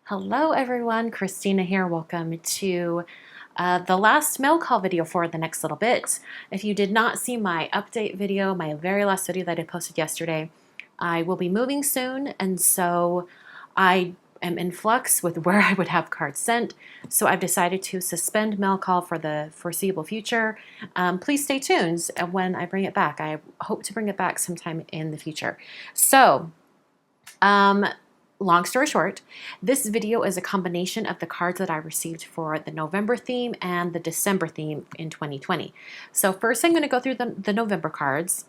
Hello everyone, Christina here. Welcome to the last mail call video for the next little bit. If you did not see my update video, my very last video that I posted yesterday, I will be moving soon, and so I am in flux with where I would have cards sent. So I've decided to suspend mail call for the foreseeable future. Please stay tuned when I bring it back. I hope to bring it back sometime in the future. So, long story short, this video is a combination of the cards that I received for the November theme and the December theme in 2020. So first I'm going to go through the November cards.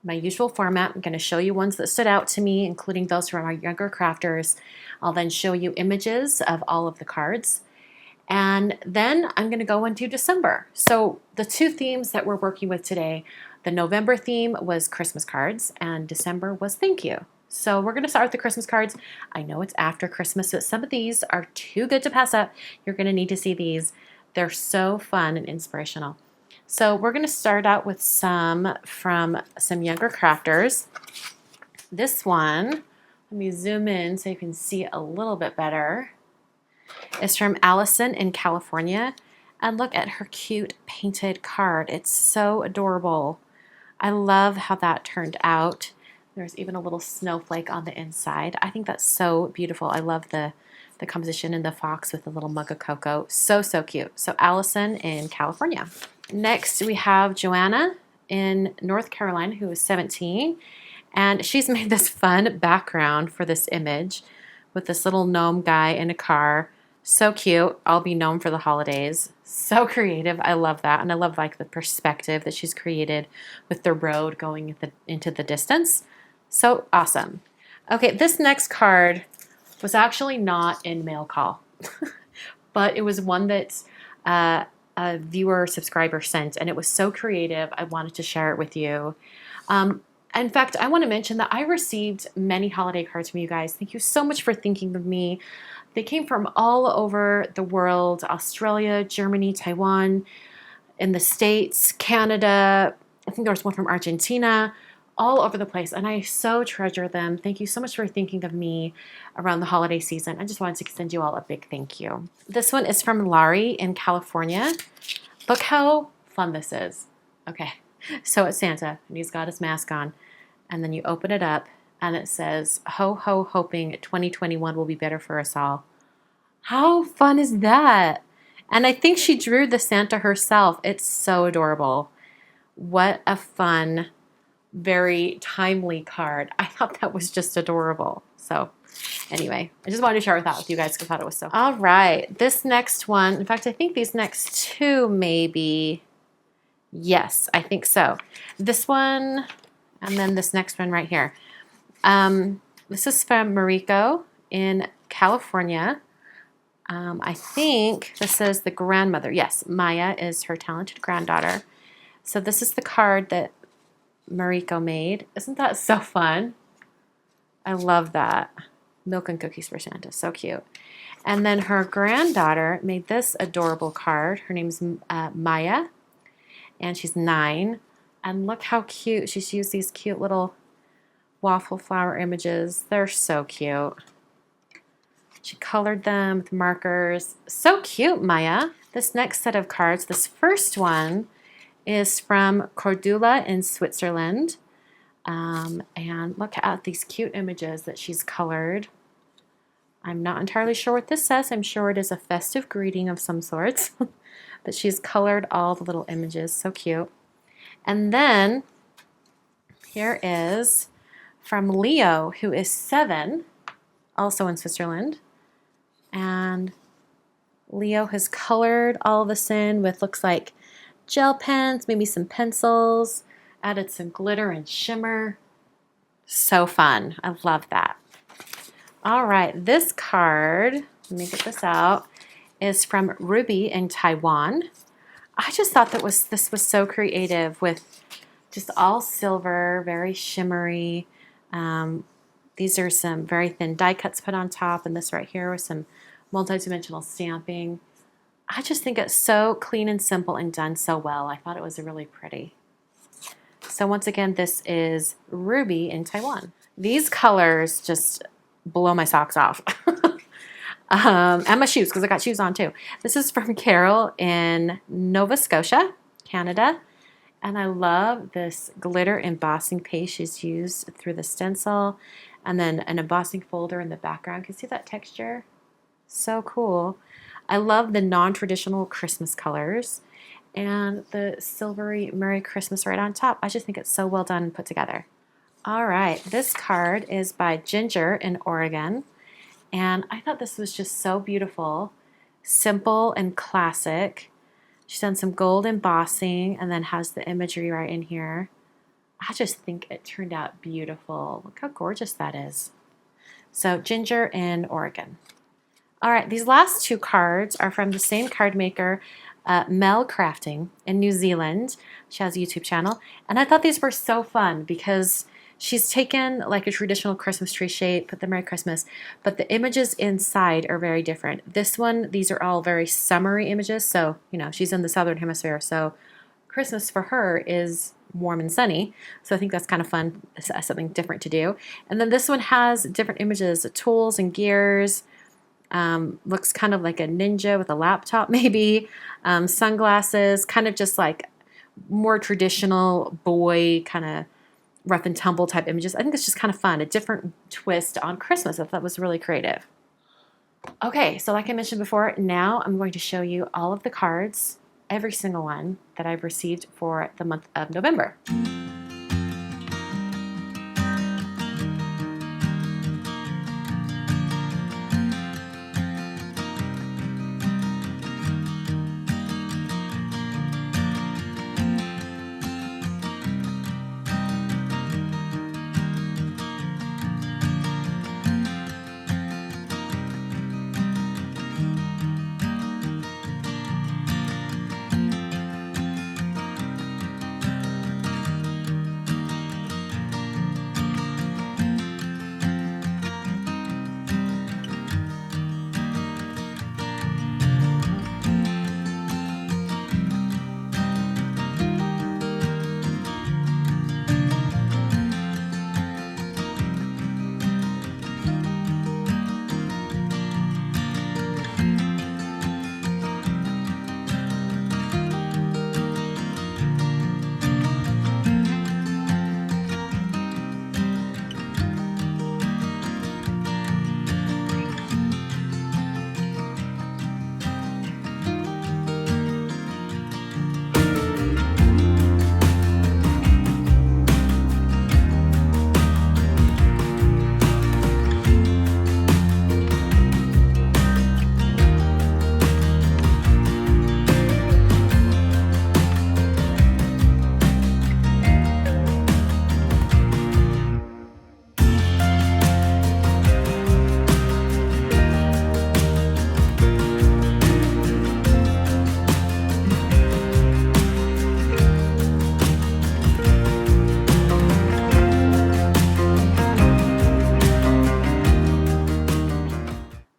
My usual format, I'm going to show you ones that stood out to me, including those from our younger crafters. I'll then show you images of all of the cards. And then I'm going to go into December. So the two themes that we're working with today, the November theme was Christmas cards and December was thank you. So we're going to start with the Christmas cards. I know it's after Christmas, but some of these are too good to pass up. You're going to need to see these. They're so fun and inspirational. So we're going to start out with some from some younger crafters. This one, let me zoom in so you can see it a little bit better. It's from Allison in California. And look at her cute painted card. It's so adorable. I love how that turned out. There's even a little snowflake on the inside. I think that's so beautiful. I love the composition in the fox with the little mug of cocoa. So, so cute. So Allison in California. Next, we have Joanna in North Carolina, who is 17. And she's made this fun background for this image with this little gnome guy in a car. So cute. I'll be gnome for the holidays. So creative. I love that. And I love like the perspective that she's created with the road going into the distance. So awesome. Okay, this next card was actually not in mail call, but it was one that a viewer subscriber sent, and it was so creative. I wanted to share it with you. In fact, I want to mention that I received many holiday cards from you guys. Thank you so much for thinking of me. They came from all over the world: Australia, Germany, Taiwan, in the States, Canada. I think there was one from Argentina. All over the place, and I so treasure them. Thank you so much for thinking of me around the holiday season. I just wanted to send you all a big thank you. This one is from Larry in California. Look how fun this is. Okay, so it's Santa, and he's got his mask on, and then you open it up, and it says, "Ho, ho, hoping 2021 will be better for us all." How fun is that? And I think she drew the Santa herself. It's so adorable. What a fun, very timely card. I thought that was just adorable. So anyway, I just wanted to share that with you guys because I thought it was so. All right, this next one, in fact, I think these next two maybe, yes, I think so. This one, and then this next one right here. This is from Mariko in California. I think this is the grandmother. Yes, Maya is her talented granddaughter. So this is the card that Mariko made. Isn't that so fun? I love that. Milk and cookies for Santa. So cute. And then her granddaughter made this adorable card. Her name's Maya, and she's 9. And look how cute. She's used these cute little waffle flower images. They're so cute. She colored them with markers. So cute, Maya. This next set of cards, this first one, is from Cordula in Switzerland. And look at these cute images that she's colored. I'm not entirely sure what this says. I'm sure it is a festive greeting of some sorts. But she's colored all the little images. So cute. And then here is from Leo, who is 7, also in Switzerland. And Leo has colored all of this in with, looks like, gel pens, maybe some pencils, added some glitter and shimmer. So fun. I love that. All right, this card, let me get this out, is from Ruby in Taiwan. I just thought that this was so creative with just all silver, very shimmery. These are some very thin die cuts put on top, and this right here was some multi-dimensional stamping. I just think it's so clean and simple and done so well. I thought it was really pretty. So once again, this is Ruby in Taiwan. These colors just blow my socks off. And my shoes, because I got shoes on too. This is from Carol in Nova Scotia, Canada. And I love this glitter embossing paste she's used through the stencil, and then an embossing folder in the background. Can you see that texture? So cool. I love the non-traditional Christmas colors and the silvery Merry Christmas right on top. I just think it's so well done and put together. All right, this card is by Ginger in Oregon, and I thought this was just so beautiful, simple and classic. She's done some gold embossing and then has the imagery right in here. I just think it turned out beautiful. Look how gorgeous that is. So Ginger in Oregon. All right, these last two cards are from the same card maker, Mel Crafting in New Zealand. She has a YouTube channel. And I thought these were so fun because she's taken like a traditional Christmas tree shape, put the Merry Christmas, but the images inside are very different. This one, these are all very summery images. So, you know, she's in the Southern Hemisphere. So Christmas for her is warm and sunny. So I think that's kind of fun, something different to do. And then this one has different images, tools and gears. Looks kind of like a ninja with a laptop maybe. Sunglasses, kind of just like more traditional boy kind of rough and tumble type images. I think it's just kind of fun, a different twist on Christmas. I thought was really creative. Okay, so like I mentioned before, now I'm going to show you all of the cards, every single one that I've received for the month of November.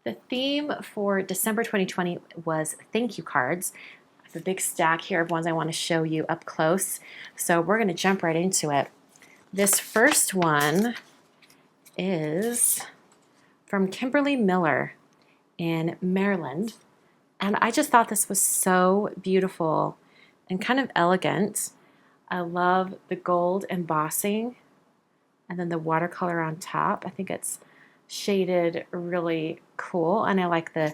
The theme for December 2020 was thank you cards. I have a big stack here of ones I want to show you up close. So we're going to jump right into it. This first one is from Kimberly Miller in Maryland. And I just thought this was so beautiful and kind of elegant. I love the gold embossing and then the watercolor on top. I think it's shaded really cool, and I like the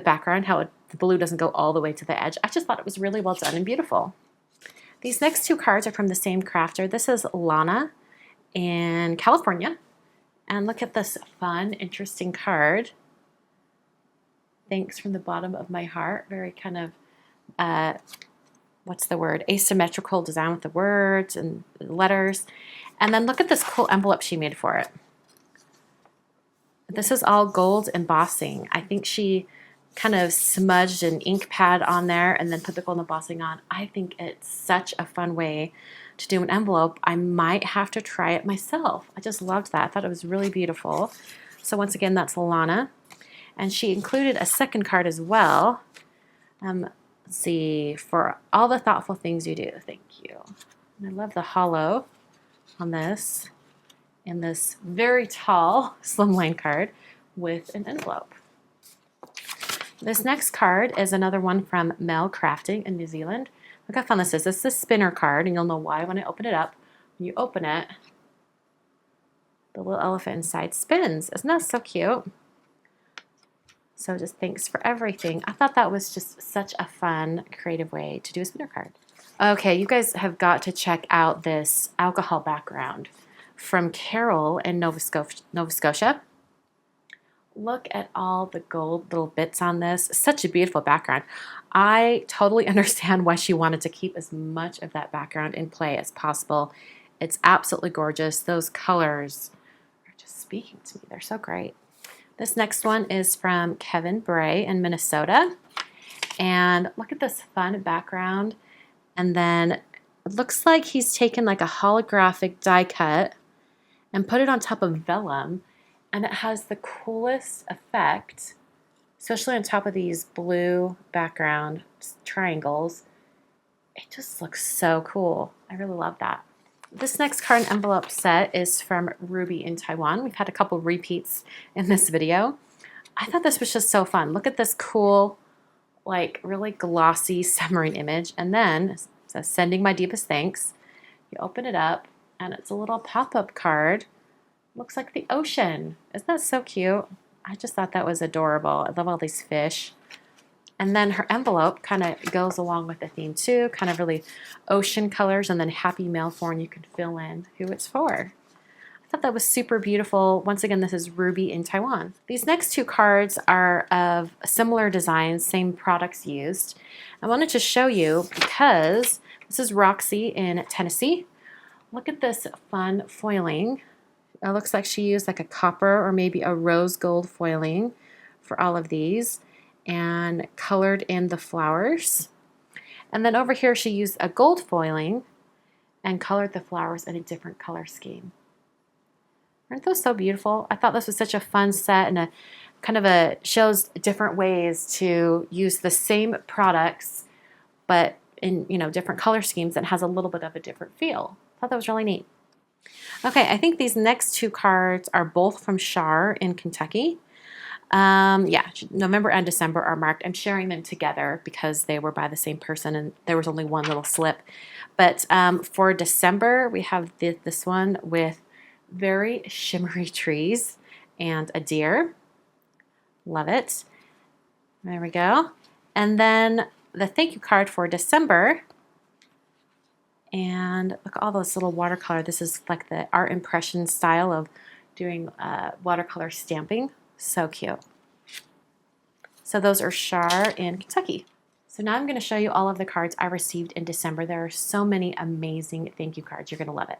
background, how the blue doesn't go all the way to the edge. I just thought it was really well done and beautiful. These next two cards are from the same crafter. This is Lana in California, and look at this fun, interesting card. Thanks from the bottom of my heart. Very kind of what's the word? Asymmetrical design with the words and letters. And then look at this cool envelope she made for it. This is all gold embossing. I think she kind of smudged an ink pad on there and then put the gold embossing on. I think it's such a fun way to do an envelope. I might have to try it myself. I just loved that. I thought it was really beautiful. So once again, that's Lana. And she included a second card as well. Let's see, for all the thoughtful things you do. Thank you. And I love the hollow on this. And this very tall slimline card with an envelope. This next card is another one from Mel Crafting in New Zealand. Look how fun this is. This is a spinner card, and you'll know why when I open it up. When you open it, the little elephant inside spins. Isn't that so cute? So just thanks for everything. I thought that was just such a fun, creative way to do a spinner card. Okay, you guys have got to check out this alcohol background from Carol in Nova Scotia. Look at all the gold little bits on this. Such a beautiful background. I totally understand why she wanted to keep as much of that background in play as possible. It's absolutely gorgeous. Those colors are just speaking to me. They're so great. This next one is from Kevin Bray in Minnesota. And look at this fun background. And then it looks like he's taken like a holographic die cut and put it on top of vellum. And it has the coolest effect, especially on top of these blue background triangles. It just looks so cool. I really love that. This next card and envelope set is from Ruby in Taiwan. We've had a couple repeats in this video. I thought this was just so fun. Look at this cool, like really glossy submarine image. And then it says, "Sending my deepest thanks." You open it up and it's a little pop-up card. Looks like the ocean. Isn't that so cute? I just thought that was adorable. I love all these fish. And then her envelope kind of goes along with the theme too, kind of really ocean colors, and then happy mail form. You can fill in who it's for. I thought that was super beautiful. Once again, this is Ruby in Taiwan. These next two cards are of similar designs, same products used. I wanted to show you because this is Roxy in Tennessee. Look at this fun foiling. It looks like she used like a copper or maybe a rose gold foiling for all of these and colored in the flowers. And then over here she used a gold foiling and colored the flowers in a different color scheme. Aren't those so beautiful? I thought this was such a fun set and a kind of a shows different ways to use the same products but in different color schemes and has a little bit of a different feel. I thought that was really neat. Okay, I think these next two cards are both from Shar in Kentucky. Yeah, November and December are marked. I'm sharing them together because they were by the same person and there was only one little slip. But for December, we have this one with very shimmery trees and a deer. Love it. There we go. And then the thank you card for December. And look at all those little watercolor. This is like the art impression style of doing watercolor stamping. So cute. So those are Shar in Kentucky. So now I'm going to show you all of the cards I received in December. There are so many amazing thank you cards. You're going to love it.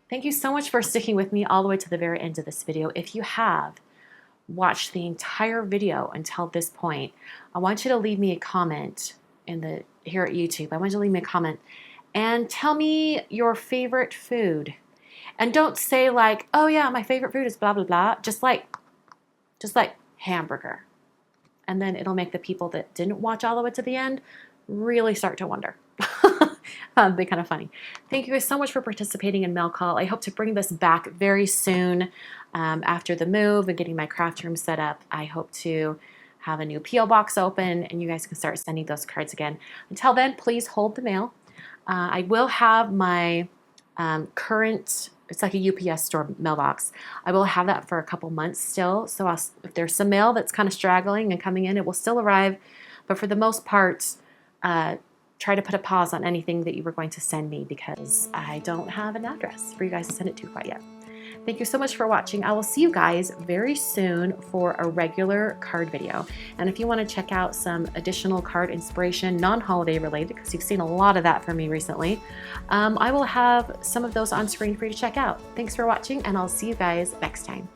Thank you so much for sticking with me all the way to the very end of this video. If you have watched the entire video until this point, I want you to leave me a comment here at YouTube. I want you to leave me a comment and tell me your favorite food. And don't say like, oh yeah, my favorite food is blah, blah, blah. Just like hamburger. and then it'll make the people that didn't watch all the way to the end really start to wonder. They're kind of funny. Thank you guys so much for participating in Mail Call. I hope to bring this back very soon after the move and getting my craft room set up. I hope to have a new P.O. box open and you guys can start sending those cards again. Until then, please hold the mail. I will have my current, it's like a UPS store mailbox. I will have that for a couple months still. So if there's some mail that's kind of straggling and coming in, it will still arrive. But for the most part, try to put a pause on anything that you were going to send me because I don't have an address for you guys to send it to quite yet. Thank you so much for watching. I will see you guys very soon for a regular card video. And if you want to check out some additional card inspiration, non-holiday related, because you've seen a lot of that from me recently, I will have some of those on screen for you to check out. Thanks for watching, and I'll see you guys next time.